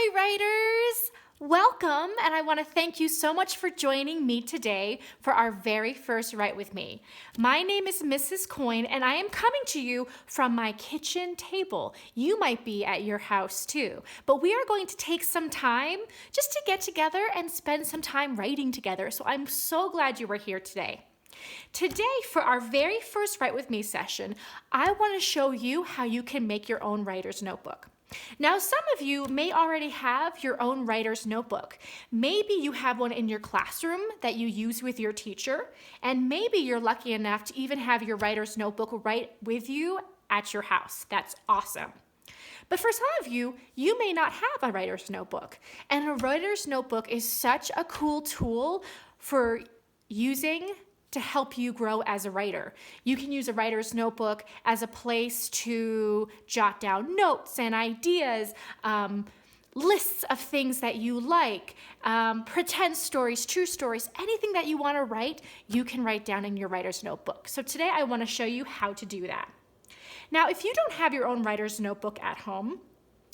Hi, writers! Welcome, and I want to thank you so much for joining me today for our very first Write With Me. My name is Mrs. Coyne, and I am coming to you from my kitchen table. You might be at your house too, but we are going to take some time just to get together and spend some time writing together, so I'm so glad you were here today. Today, for our very first Write With Me session, I want to show you how you can make your own writer's notebook. Now, some of you may already have your own writer's notebook. Maybe you have one in your classroom that you use with your teacher, and maybe you're lucky enough to even have your writer's notebook right with you at your house. That's awesome. But for some of you, you may not have a writer's notebook, and a writer's notebook is such a cool tool for using to help you grow as a writer. You can use a writer's notebook as a place to jot down notes and ideas, lists of things that you like, pretend stories, true stories, anything that you want to write, you can write down in your writer's notebook. So today I want to show you how to do that. Now, if you don't have your own writer's notebook at home,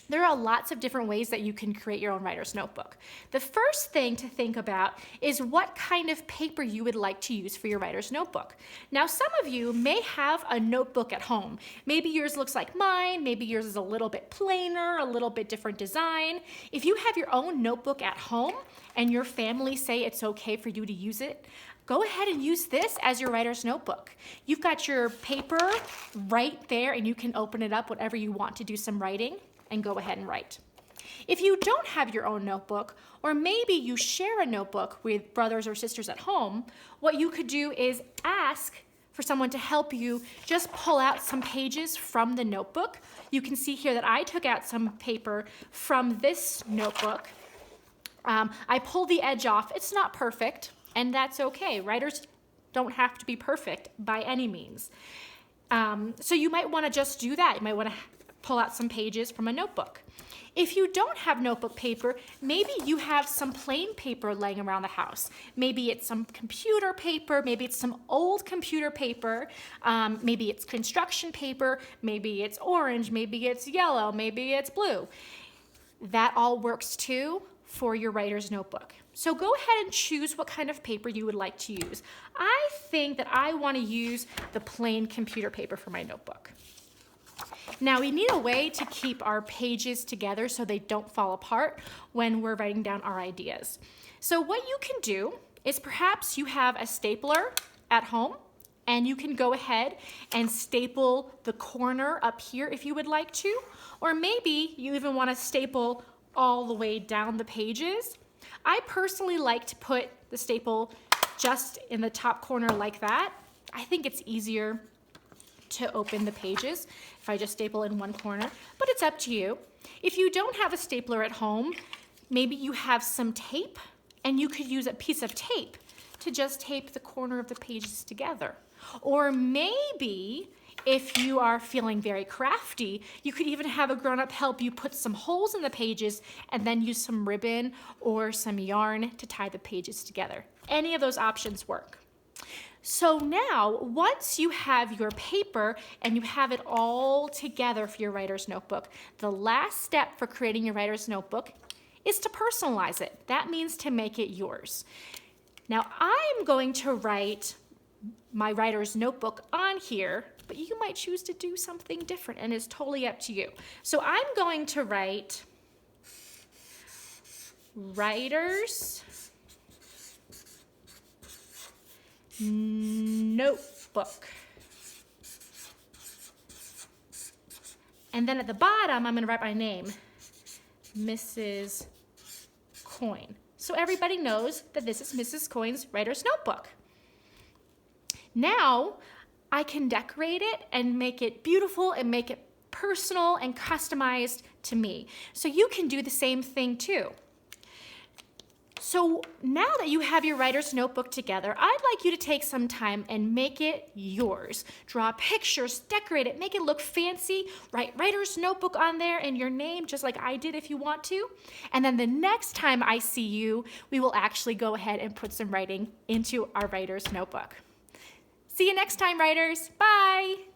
there are lots of different ways that you can create your own writer's notebook. The first thing to think about is what kind of paper you would like to use for your writer's notebook. Now, some of you may have a notebook at home. Maybe yours looks like mine, maybe yours is a little bit plainer, a little bit different design. If you have your own notebook at home and your family say it's okay for you to use it, go ahead and use this as your writer's notebook. You've got your paper right there and you can open it up whenever you want to do some writing and go ahead and write. If you don't have your own notebook, or maybe you share a notebook with brothers or sisters at home, what you could do is ask for someone to help you just pull out some pages from the notebook. You can see here that I took out some paper from this notebook. I pulled the edge off. It's not perfect, and that's okay. Writers don't have to be perfect by any means. So you might want to just do that. You might want to pull out some pages from a notebook. If you don't have notebook paper, maybe you have some plain paper laying around the house. Maybe it's some computer paper, maybe it's some old computer paper, maybe it's construction paper, maybe it's orange, maybe it's yellow, maybe it's blue. That all works too for your writer's notebook. So go ahead and choose what kind of paper you would like to use. I think that I want to use the plain computer paper for my notebook. Now, we need a way to keep our pages together so they don't fall apart when we're writing down our ideas. So what you can do is perhaps you have a stapler at home, and you can go ahead and staple the corner up here if you would like to, or maybe you even want to staple all the way down the pages. I personally like to put the staple just in the top corner like that. I think it's easier to open the pages if I just staple in one corner, but it's up to you. If you don't have a stapler at home, maybe you have some tape, and you could use a piece of tape to just tape the corner of the pages together. Or maybe if you are feeling very crafty, you could even have a grown-up help you put some holes in the pages and then use some ribbon or some yarn to tie the pages together. Any of those options work. So now, once you have your paper and you have it all together for your writer's notebook, the last step for creating your writer's notebook is to personalize it. That means to make it yours. Now, I'm going to write my writer's notebook on here, but you might choose to do something different, and it's totally up to you. So I'm going to write writer's notebook. And then at the bottom, I'm going to write my name, Mrs. Coyne. So everybody knows that this is Mrs. Coyne's writer's notebook. Now, I can decorate it and make it beautiful and make it personal and customized to me. So you can do the same thing too. So now that you have your writer's notebook together, I'd like you to take some time and make it yours. Draw pictures, decorate it, make it look fancy, write writer's notebook on there and your name, just like I did if you want to. And then the next time I see you, we will actually go ahead and put some writing into our writer's notebook. See you next time, writers. Bye.